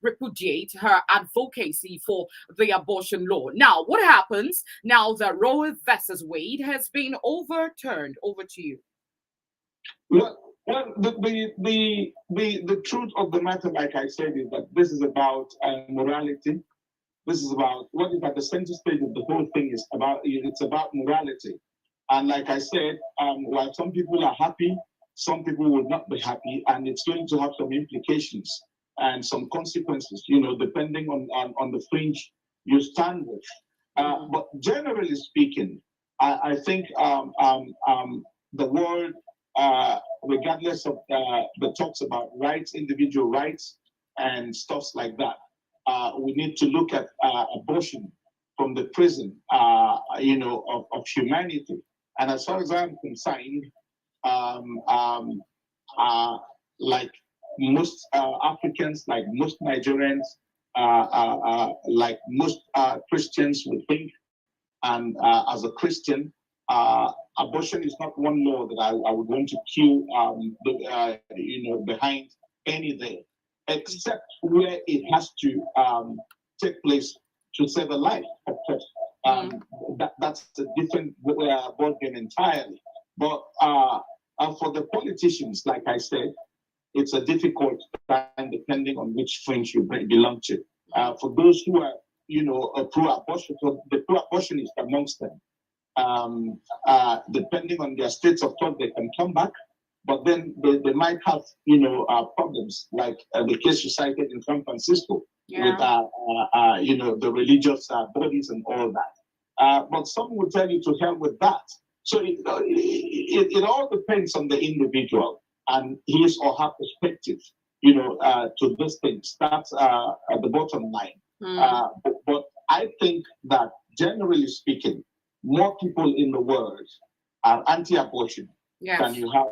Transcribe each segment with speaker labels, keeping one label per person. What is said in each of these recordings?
Speaker 1: repudiate her advocacy for the abortion law. Now, what happens now that Roe versus Wade has been overturned? Over to you.
Speaker 2: The truth of the matter, like I said, is that this is about morality. This is about what is at the center stage of the whole thing is about. It's about morality, and like I said, while some people are happy, some people will not be happy, and it's going to have some implications and some consequences, depending on the fringe you stand with. But generally speaking, I think the world, regardless of the talks about rights, individual rights, and stuffs like that, we need to look at abortion from the prism, of humanity. And as far as I'm concerned, like most Africans, like most Nigerians, like most Christians would think, and as a Christian, abortion is not one law that I would want to queue, behind any day, except where it has to take place to save a life, of course. That's a different ballgame entirely. But for the politicians, like I said, it's a difficult time depending on which fringe you belong to. For those who are, pro-abortion, for the pro-abortionists amongst them, depending on their states of thought, they can come back, but then they might have, problems like the case you cited in San Francisco with, the religious bodies and all that. But some will tell you to hell with that. So it all depends on the individual and his or her perspective, to this thing. That's at the bottom line. But I think that generally speaking, more people in the world are anti-abortion than you have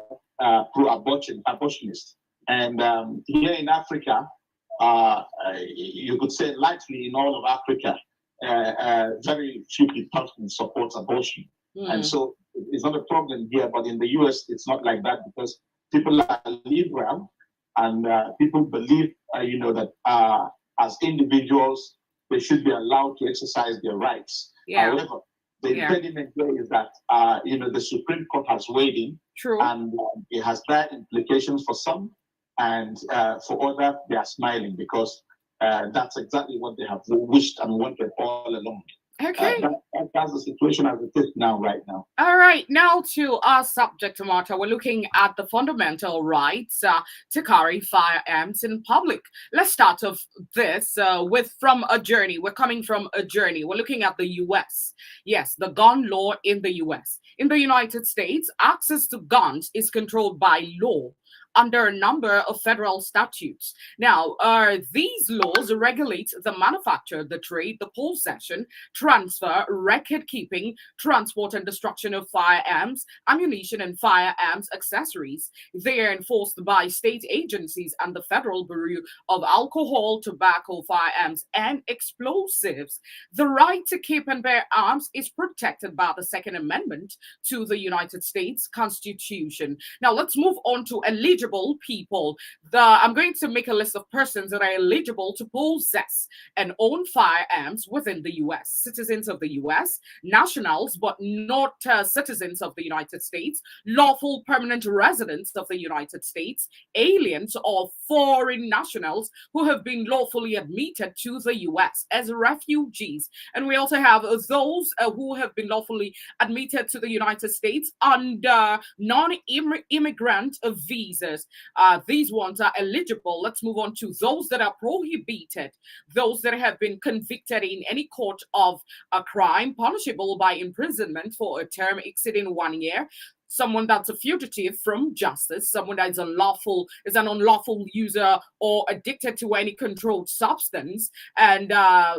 Speaker 2: pro-abortionists. And here in Africa, you could say likely in all of Africa, very few people support abortion. And so it's not a problem here, but in the US, it's not like that because people are liberal and people believe, that as individuals, they should be allowed to exercise their rights. However, the impediment here is that, the Supreme Court has weighed in.
Speaker 1: True.
Speaker 2: And it has dire implications for some, and for others, they are smiling because that's exactly what they have wished and wanted all along.
Speaker 1: Okay.
Speaker 2: That's the situation as it is right now.
Speaker 1: All right. Now to our subject matter, we're looking at the fundamental rights to carry firearms in public. Let's start off this from a journey. We're coming from a journey. We're looking at the U.S. Yes, the gun law in the U.S. In the United States, access to guns is controlled by law under a number of federal statutes. Now, these laws regulate the manufacture, the trade, the possession, transfer, record keeping, transport, and destruction of firearms, ammunition, and firearms accessories. They are enforced by state agencies and the Federal Bureau of Alcohol, Tobacco, Firearms, and Explosives. The right to keep and bear arms is protected by the Second Amendment to the United States Constitution. Now, let's move on to eligible people. I'm going to make a list of persons that are eligible to possess and own firearms within the U.S. Citizens of the U.S., nationals but not citizens of the United States, lawful permanent residents of the United States, aliens or foreign nationals who have been lawfully admitted to the U.S. as refugees. And we also have those who have been lawfully admitted to the United States under non-immigrant visas. These ones are eligible. Let's move on to those that are prohibited, those that have been convicted in any court of a crime punishable by imprisonment for a term exceeding 1 year, someone that's a fugitive from justice, someone that is an unlawful user or addicted to any controlled substance, and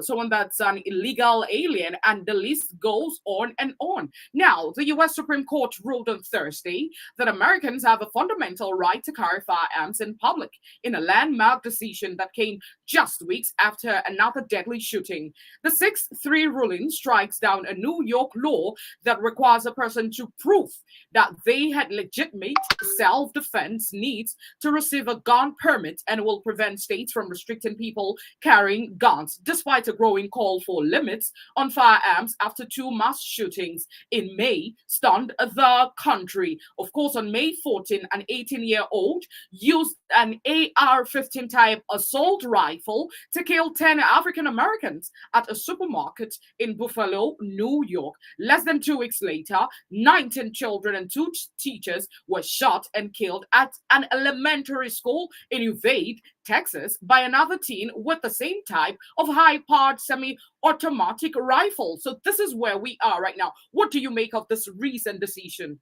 Speaker 1: someone that's an illegal alien, and the list goes on and on. Now, the U.S. Supreme Court ruled on Thursday that Americans have a fundamental right to carry firearms in public in a landmark decision that came just weeks after another deadly shooting. The 6-3 ruling strikes down a New York law that requires a person to prove that that they had legitimate self-defense needs to receive a gun permit and will prevent states from restricting people carrying guns, despite a growing call for limits on firearms after two mass shootings in May stunned the country. Of course, on May 14, an 18-year-old used an AR-15 type assault rifle to kill 10 African Americans at a supermarket in Buffalo, New York. Less than 2 weeks later, 19 children and two teachers were shot and killed at an elementary school in Uvalde, Texas, by another teen with the same type of high-powered semi-automatic rifle. So this is where we are right now. What do you make of this recent decision?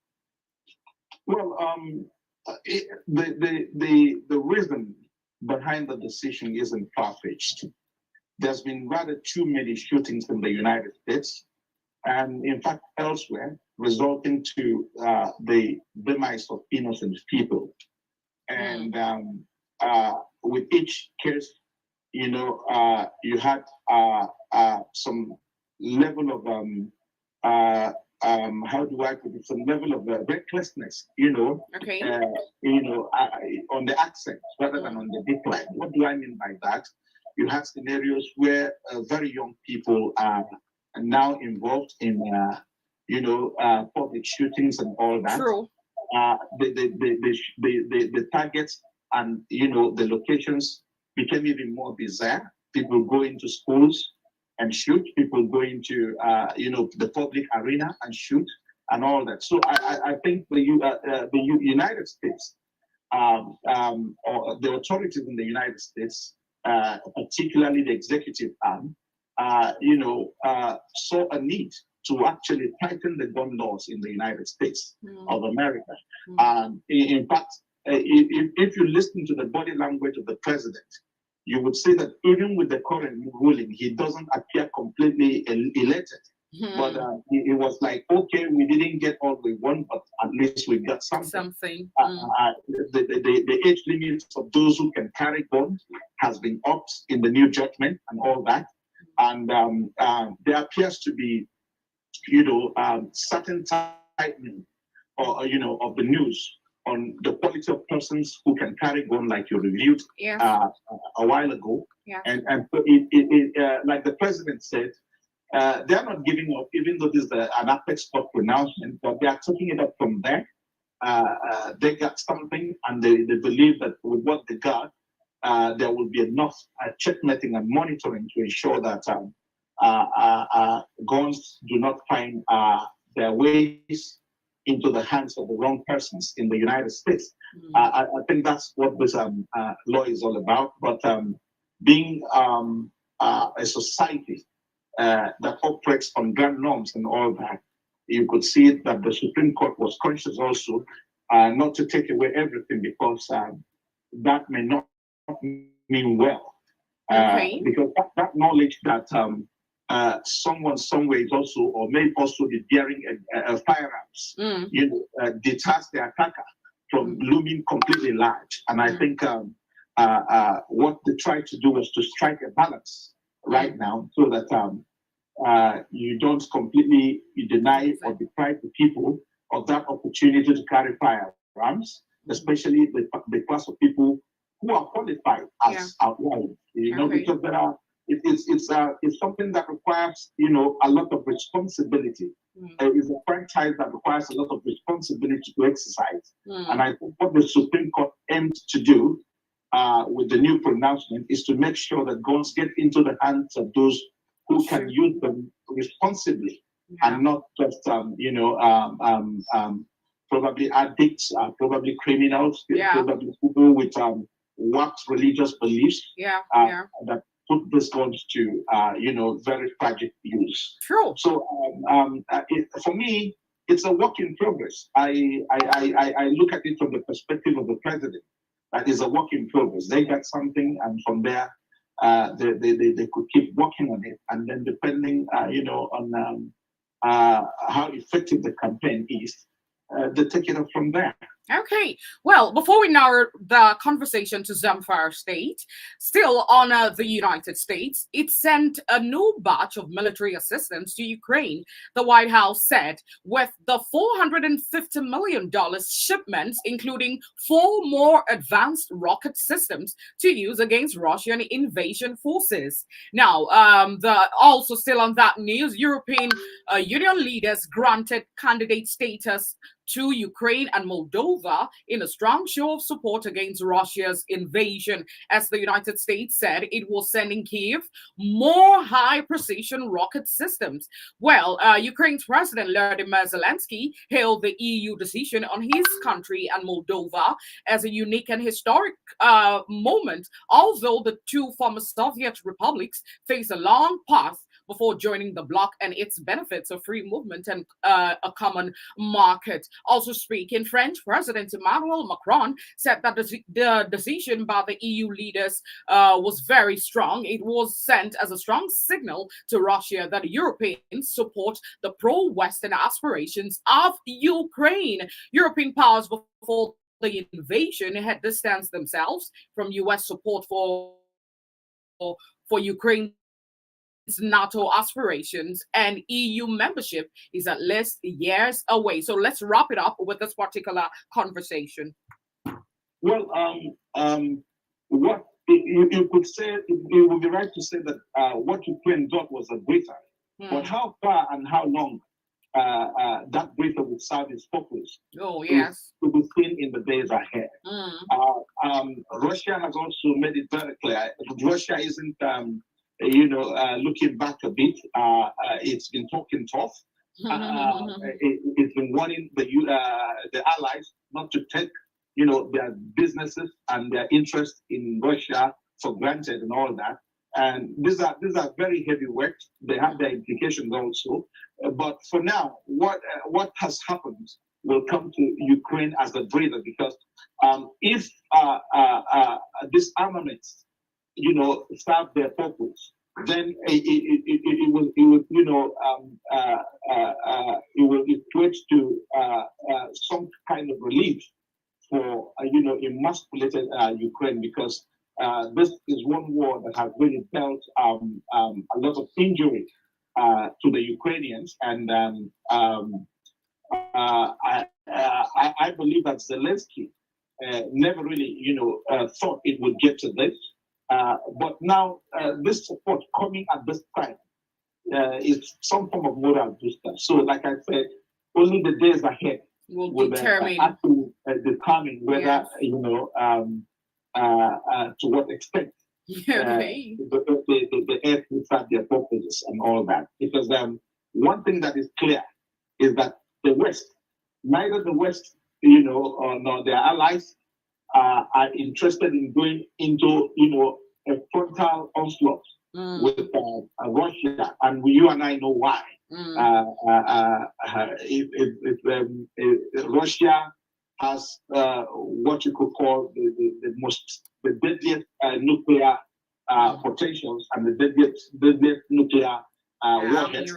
Speaker 2: Well, the reason behind the decision isn't far-fetched. There's been rather too many shootings in the United States, and in fact elsewhere, resulting to the demise of innocent people. And with each case, you had some level of how do I put it? Some level of recklessness,
Speaker 1: Okay.
Speaker 2: On the accent rather than on the decline. What do I mean by that? You have scenarios where very young people are now involved in, public shootings and all that.
Speaker 1: True.
Speaker 2: The targets and the locations became even more bizarre. People go into schools and shoot. People go into the public arena and shoot and all that. So I think the United States, or the authorities in the United States, particularly the executive arm, saw a need to actually tighten the gun laws in the United States of America. In fact, if you listen to the body language of the president, you would see that even with the current ruling, he doesn't appear completely elated. But it was like, okay, we didn't get all we want, but at least we got something. The age limits of those who can carry guns has been upped in the new judgment and all that. And there appears to be, certain tightening of the news on the quality of persons who can carry gun, like you reviewed a while ago. And so like the president said, they're not giving up, even though this is an apex court pronouncement, but they are taking it up from there. They got something, and they believe that with what they got, there will be enough checkmating and monitoring to ensure that guns do not find their ways into the hands of the wrong persons in the United States. I think that's what this law is all about. But being a society that operates on gun norms and all that, you could see that the Supreme Court was conscious also not to take away everything, because that may not mean well. Because that knowledge that someone somewhere is also, or may also be bearing firearms, detach the attacker from looming completely large. And I think what they try to do is to strike a balance right now, so that you don't completely deny or deprive the people of that opportunity to carry firearms, especially the class of people who are qualified as outlaws. Because there are. It's something that requires a lot of responsibility. It's a franchise that requires a lot of responsibility to exercise. And I think what the Supreme Court aimed to do with the new pronouncement is to make sure that guns get into the hands of those who can use them responsibly, and not just probably addicts, probably criminals, probably people with warped religious beliefs that put these guns to very tragic use.
Speaker 1: True.
Speaker 2: So for me, it's a work in progress. I look at it from the perspective of the president. That is a work in progress. They got something, and from there, they could keep working on it, and then depending on how effective the campaign is, they take it up from there.
Speaker 1: Okay. Well, before we narrow the conversation to Zamfara State, still on the United States, it sent a new batch of military assistance to Ukraine, the White House said, with the $450 million shipments, including four more advanced rocket systems to use against Russian invasion forces. Now, also still on that news, European Union leaders granted candidate status to Ukraine and Moldova in a strong show of support against Russia's invasion, as the United States said it was sending Kiev more high precision rocket systems. Well, Ukraine's President Volodymyr Zelensky hailed the EU decision on his country and Moldova as a unique and historic moment, although the two former Soviet republics face a long path before joining the bloc and its benefits of free movement and a common market. Also speaking, French President Emmanuel Macron said that the decision by the EU leaders was very strong. It was sent as a strong signal to Russia that Europeans support the pro-Western aspirations of Ukraine. European powers before the invasion had distanced themselves from US support for Ukraine's NATO aspirations, and EU membership is at least years away. So let's wrap it up with this particular conversation.
Speaker 2: Well, what you could say, it would be right to say that what Ukraine got was a breather, but how far and how long that breather would serve its purpose?
Speaker 1: Oh, yes.
Speaker 2: To be seen in the days ahead. Russia has also made it very clear. Russia isn't looking back a bit, it's been talking tough. It's been warning the allies not to take, their businesses and their interest in Russia for granted and all that. And these are very heavy work. They have their implications also. But for now, what has happened will come to Ukraine as a breather, because if this armament serve their purpose, then it will equate to some kind of relief for emasculated Ukraine, because this is one war that has really dealt a lot of injury to the Ukrainians, and I believe that Zelensky never really thought it would get to this. But now, this support coming at this time is some form of moral booster. So, like I said, only the days ahead
Speaker 1: will determine
Speaker 2: whether to what extent the earth will serve their purposes and all that. Because one thing that is clear is that the West, neither the West, nor their allies, are interested in going into, a frontal onslaught with Russia, and you and I know why. If Russia has what you could call the deadliest nuclear potentials and the deadliest nuclear warheads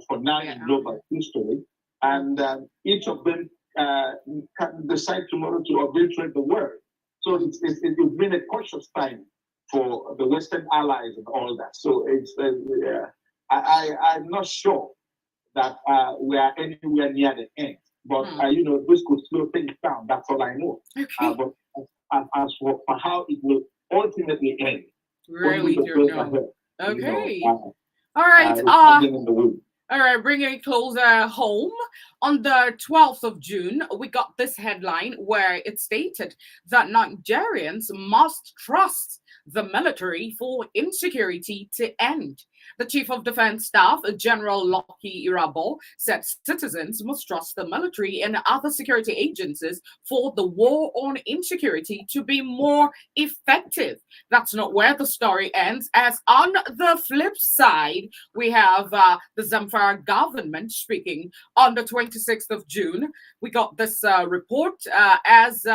Speaker 2: for now in global history, and each of them can decide tomorrow to obliterate the world. So it's been a cautious time for the Western allies and all that. So I'm not sure that we are anywhere near the end. But this could slow things down. That's all I know.
Speaker 1: Okay.
Speaker 2: But as for how it will ultimately end,
Speaker 1: really don't know. Okay. All right. All right, bringing it closer home. On the 12th of June, we got this headline where it stated that Nigerians must trust the military for insecurity to end. The Chief of Defense Staff, General Lucky Irabo, said citizens must trust the military and other security agencies for the war on insecurity to be more effective. That's not where the story ends, as on the flip side, we have the Zamfara government speaking on the 26th of June. We got this report as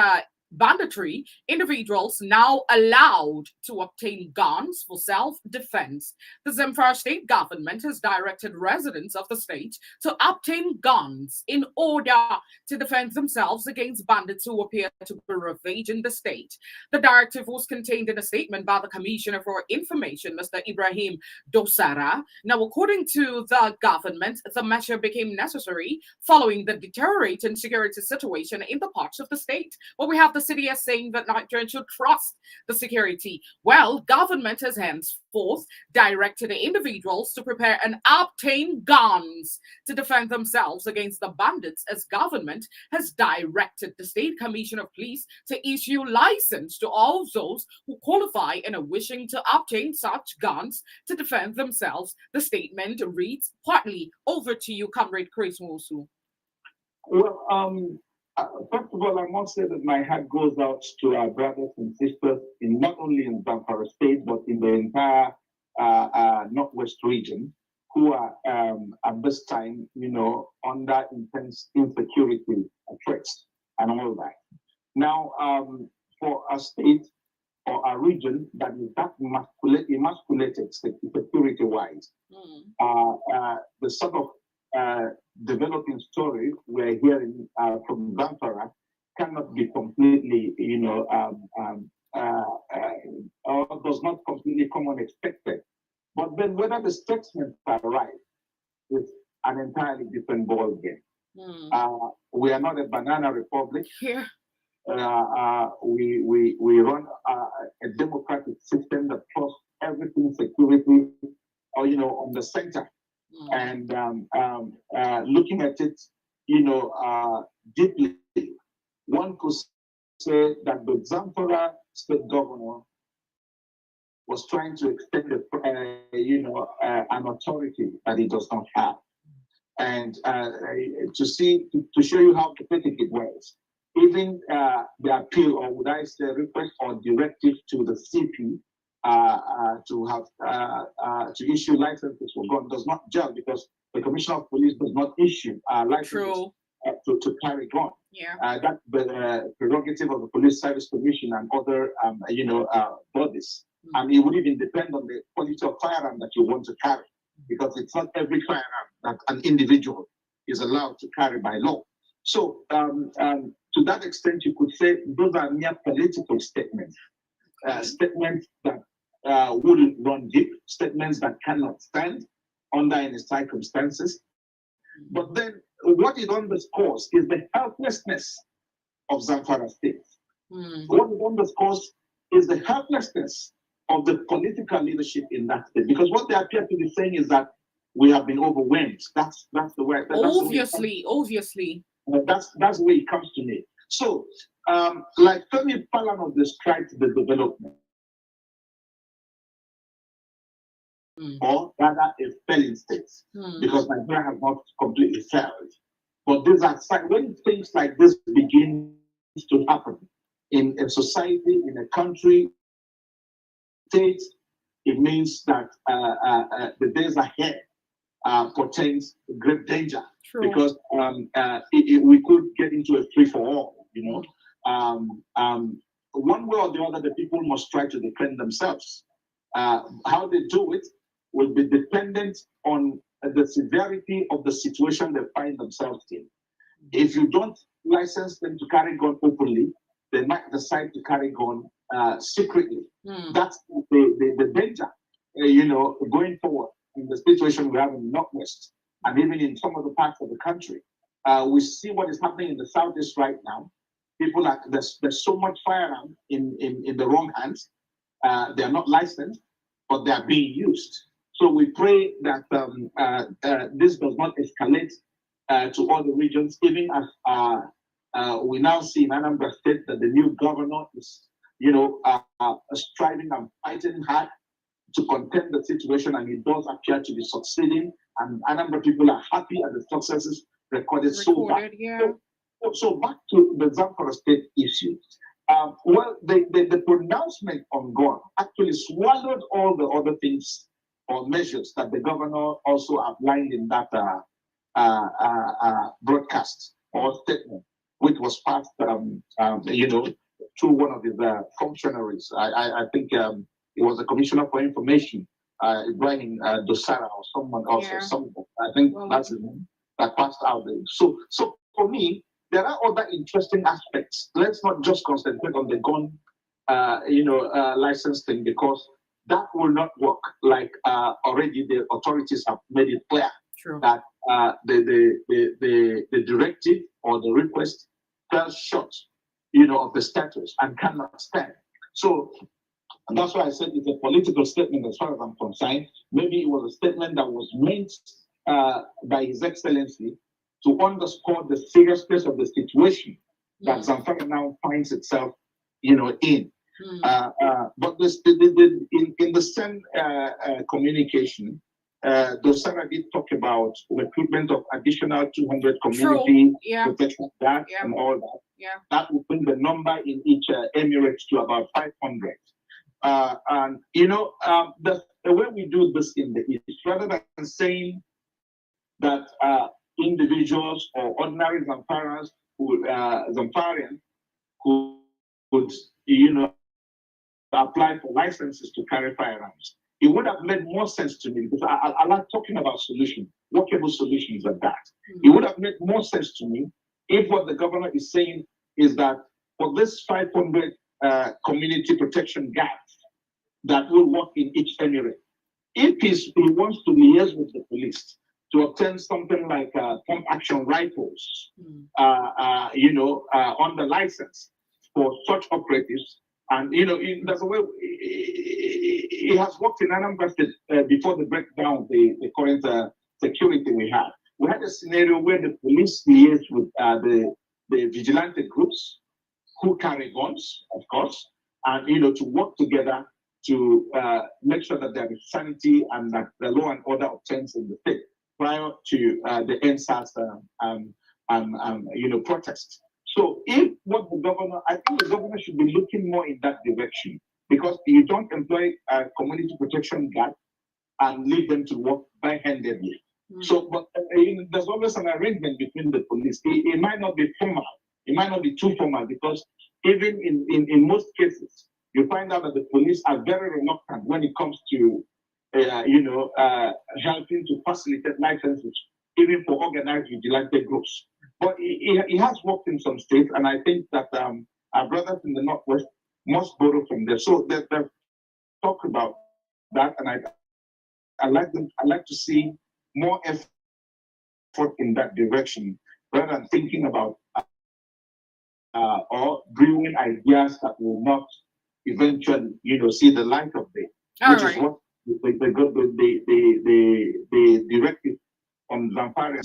Speaker 1: banditry, individuals now allowed to obtain guns for self-defense. The Zamfara state government has directed residents of the state to obtain guns in order to defend themselves against bandits who appear to be ravaging the state. The directive was contained in a statement by the Commissioner for Information, Mr. Ibrahim Dosara. Now, according to the government, the measure became necessary following the deteriorating security situation in the parts of the state. But we have the city as saying that Nigerians should trust the security. Well, government has henceforth directed the individuals to prepare and obtain guns to defend themselves against the bandits, as government has directed the State Commission of Police to issue license to all those who qualify and are wishing to obtain such guns to defend themselves. The statement reads partly. Over to you, Comrade Chris Musu.
Speaker 2: Well, first of all, I must say that my heart goes out to our brothers and sisters in not only in Zamfara State but in the entire Northwest region, who are at this time, under intense insecurity threats and all that. Now, for a state or a region that is that emasculated security-wise, the sort of developing story we're hearing from Zamfara cannot be completely, or does not completely come unexpected. But then whether the statements are right is an entirely different ballgame. We are not a banana republic.
Speaker 1: Yeah.
Speaker 2: We run a democratic system that trusts everything security, on the center. And looking at it, deeply, one could say that the Zamfara state governor was trying to extend an authority that he does not have. And to show you how pathetic it was, even the appeal, or would I say request or directive to the CP to issue licenses for gun does not gel, because the Commissioner of Police does not issue licenses to carry gun.
Speaker 1: Yeah.
Speaker 2: That's the prerogative of the Police Service Commission and other bodies. And it would even depend on the quality of firearm that you want to carry, because it's not every firearm that an individual is allowed to carry by law. So to that extent, you could say those are mere political statements, statements that wouldn't run deep, statements that cannot stand under any circumstances. But then what it underscores is the helplessness of Zamfara State. What it underscores is the helplessness of the political leadership in that state. Because what they appear to be saying is that we have been overwhelmed. That's the way.
Speaker 1: Obviously.
Speaker 2: That's the way it comes to me. So, like Tony Palano described the development, or rather a failing state, because Nigeria has not completely failed. But these are when things like this begin to happen in a society, in a country, state, it means that the days ahead portends great danger. True. Because we could get into a free-for-all, one way or the other, the people must try to defend themselves. How they do it will be dependent on the severity of the situation they find themselves in. If you don't license them to carry gun openly, they might decide to carry gun secretly. That's the danger, going forward in the situation we have in the Northwest and even in some of the parts of the country. We see what is happening in the Southeast right now. People there's so much firearm in the wrong hands. They are not licensed, but they are being used. So we pray that this does not escalate to other regions, even as we now see in Anambra State that the new governor is, striving and fighting hard to contain the situation, and it does appear to be succeeding. And Anambra people are happy at the successes recorded so far.
Speaker 1: Yeah.
Speaker 2: So back to the Zamfara State issue. Well, the pronouncement on gun actually swallowed all the other things or measures that the governor also outlined in that broadcast or statement, which was passed, through one of his functionaries. I think it was the Commissioner for Information, Ibrahim Dosara or someone else or something. I think that's his name that passed out there. So for me, there are other interesting aspects. Let's not just concentrate on the gun, license thing because that will not work. Like already the authorities have made it clear that the directive or the request fell short, of the status and cannot stand. So and that's why I said it's a political statement as far as I'm concerned. Maybe it was a statement that was meant by His Excellency to underscore the seriousness of the situation that Zamfara now finds itself, in. But in the same communication, Dosara did talk about recruitment of additional 200 community protection guards and all that. That will bring the number in each emirate to about 500. And the way we do this in the East, rather than saying that individuals or ordinary Zamfarians could apply for licenses to carry firearms. It would have made more sense to me because I like talking about solutions, workable solutions at that. It would have made more sense to me if what the governor is saying is that for this 500 community protection guards that will work in each emirate, if he wants to liaise with the police to obtain something like pump action rifles, on the license for such operatives, and there's a way it has worked in Anambra State before the breakdown, the current security we had. We had a scenario where the police liaised with the vigilante groups who carry guns, of course, and to work together to make sure that there is sanity and that the law and order obtains in the state prior to the NSAS protest. So if what I think the governor should be looking more in that direction because you don't employ a community protection guard and leave them to work barehandedly. So, but there's always an arrangement between the police. It might not be formal. It might not be too formal because even in most cases, you find out that the police are very reluctant when it comes to, helping to facilitate licenses, even for organized vigilante groups. But it has worked in some states, and I think that our brothers in the Northwest must borrow from there. So they've talked about that, and I like to see more effort in that direction rather than thinking about or brewing ideas that will not eventually, see the light of day, which is what the directive on Zamfara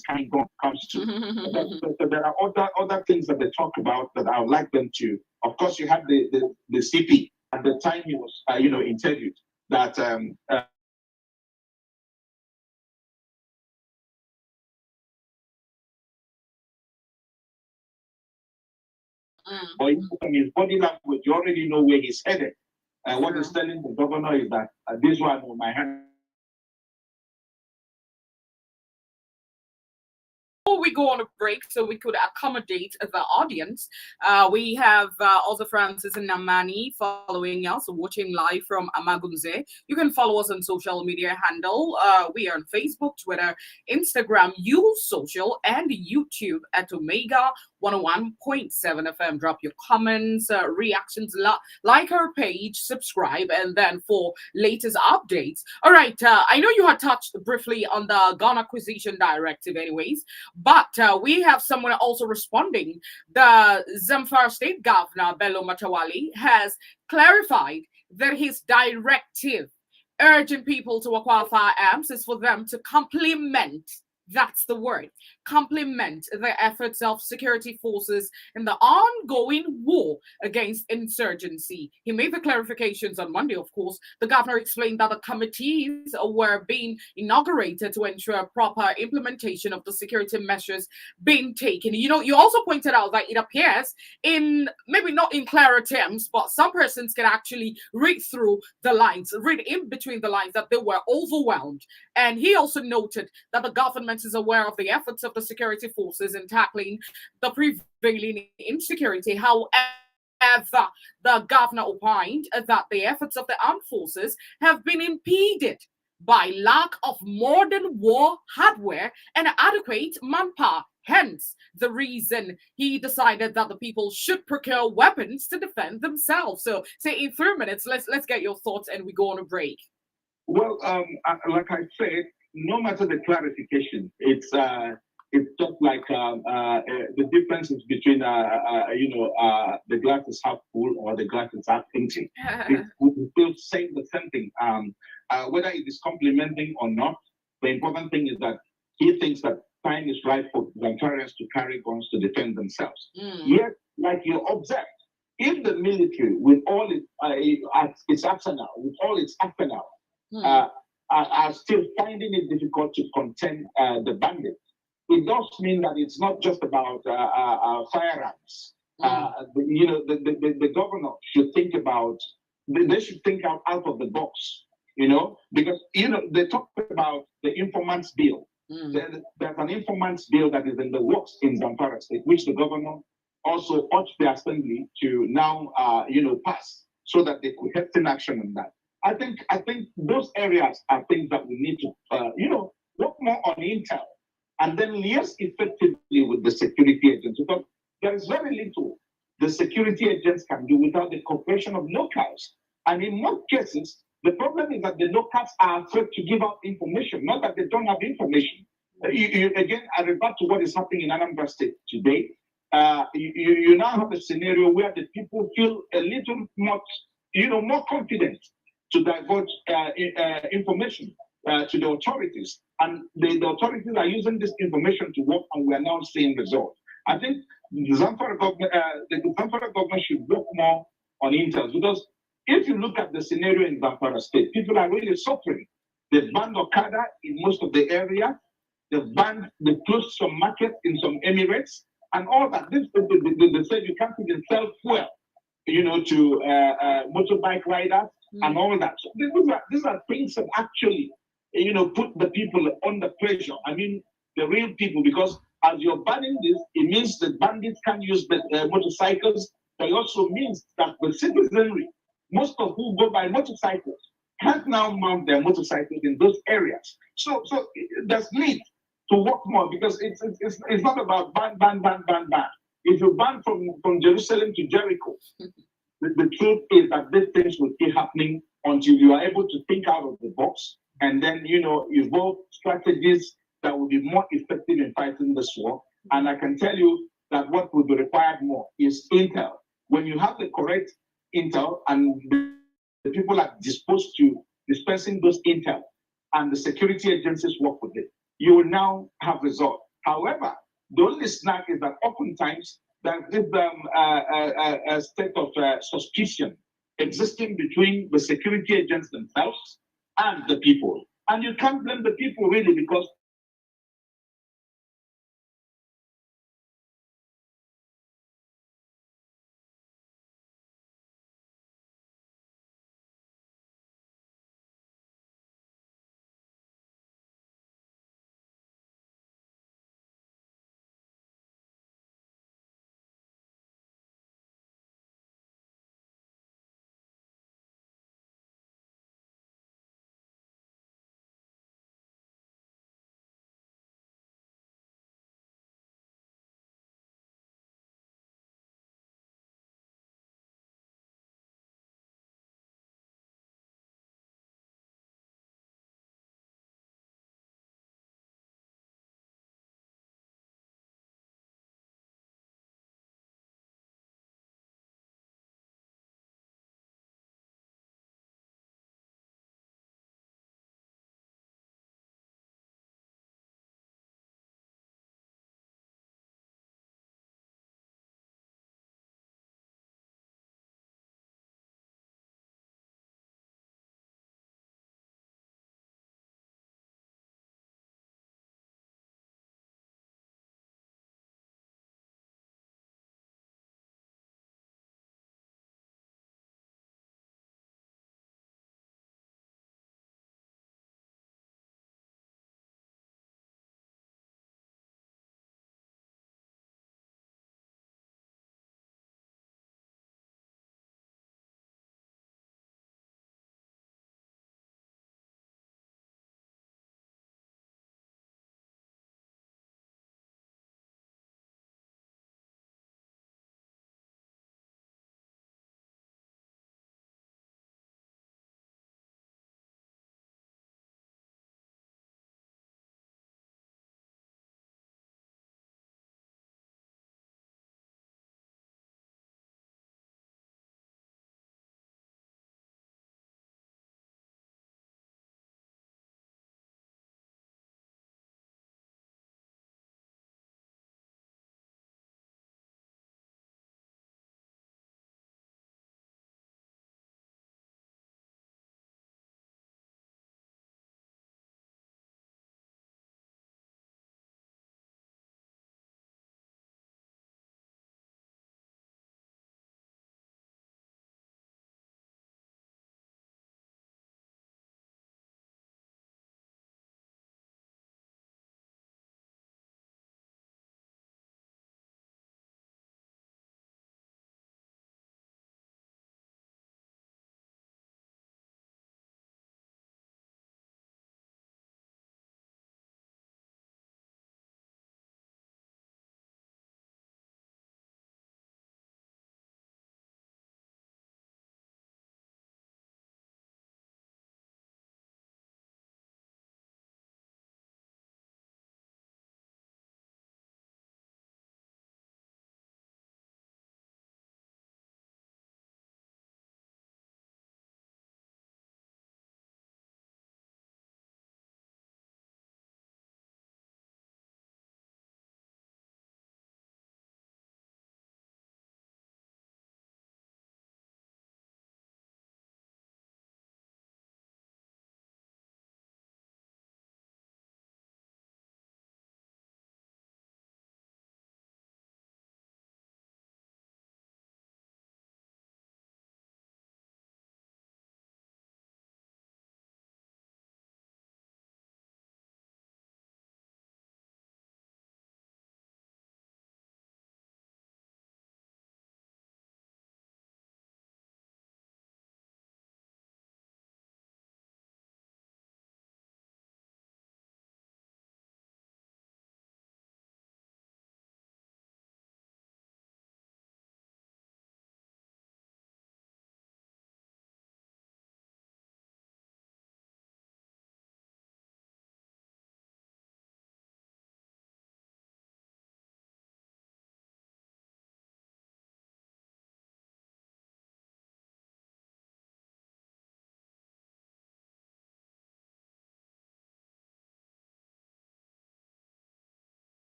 Speaker 2: comes to. So there are other things that they talk about that I would like them to. Of course, you had the CP at the time he was, interviewed that. Or from his body language, you already know where he's headed. What he's telling the governor is that this one on my hand.
Speaker 1: Before we go on a break, so we could accommodate the audience, we have also Francis and Namani following us, watching live from Amagunze. You can follow us on social media handle. We are on Facebook, Twitter, Instagram, Social, and YouTube at Omega 101.7 FM. Drop your comments, reactions, like our page, subscribe, and then for latest updates. All right, I know you had touched briefly on the gun acquisition directive anyways, but we have someone also responding. The Zamfara State Governor, Bello Matawali, has clarified that his directive urging people to acquire firearms is for them to complement, that's the word, complement the efforts of security forces in the ongoing war against insurgency. He made the clarifications on Monday, of course. The governor explained that the committees were being inaugurated to ensure proper implementation of the security measures being taken. You also pointed out that it appears in, maybe not in clearer terms, but some persons can actually read through the lines, read in between the lines, that they were overwhelmed. And he also noted that the government is aware of the efforts of the security forces in tackling the prevailing insecurity. However, have the governor opined that the efforts of the armed forces have been impeded by lack of modern war hardware and adequate manpower. Hence, the reason he decided that the people should procure weapons to defend themselves. So, say in 3 minutes, let's get your thoughts and we go on a break.
Speaker 2: Well, like I said, no matter the clarification, it's just like the difference is between the glass is half full or the glass is half empty. We still say the same thing. Whether it is complimenting or not, the important thing is that he thinks that time is right for Zamfarians to carry guns to defend themselves. Yet, like you observed, if the military, with all its arsenal, are still finding it difficult to contain the bandits, it does mean that it's not just about firearms. The governor should think about, they should think out of the box, because, they talk about the informant's bill. There's an informant's bill that is in the works in Zamfara State, which the governor also urged the assembly to now, pass so that they could hasten action on that. I think those areas are things that we need to, work more on intel and then liaise effectively with the security agents, because there is very little the security agents can do without the cooperation of locals. And in most cases, the problem is that the locals are afraid to give out information, not that they don't have information. Again, I revert to what is happening in Anambra State today. You now have a scenario where the people feel a little more confident to divulge information to the authorities, and the authorities are using this information to work, and we are now seeing results. I think the Zamfara government should work more on intel, because if you look at the scenario in Zamfara State, people are really suffering. They've banned Okada in most of the area. They've closed some markets in some Emirates, and all that. They said you can't even sell fuel, to motorbike riders and all that. So these are things that actually, put the people under pressure. I mean, the real people, because as you're banning this, it means that bandits can't use the motorcycles, but it also means that the citizenry, most of who go by motorcycles, can't now mount their motorcycles in those areas. So there's need to work more, because it's not about ban. If you ban from Jerusalem to Jericho, the truth is that these things will keep happening until you are able to think out of the box and then, evolve strategies that will be more effective in fighting this war. And I can tell you that what will be required more is intel. When you have the correct intel and the people are disposed to dispensing those intel and the security agencies work with it, you will now have results. However, the only snag is that oftentimes there is a state of suspicion existing between the security agents themselves and the people. And you can't blame the people really, because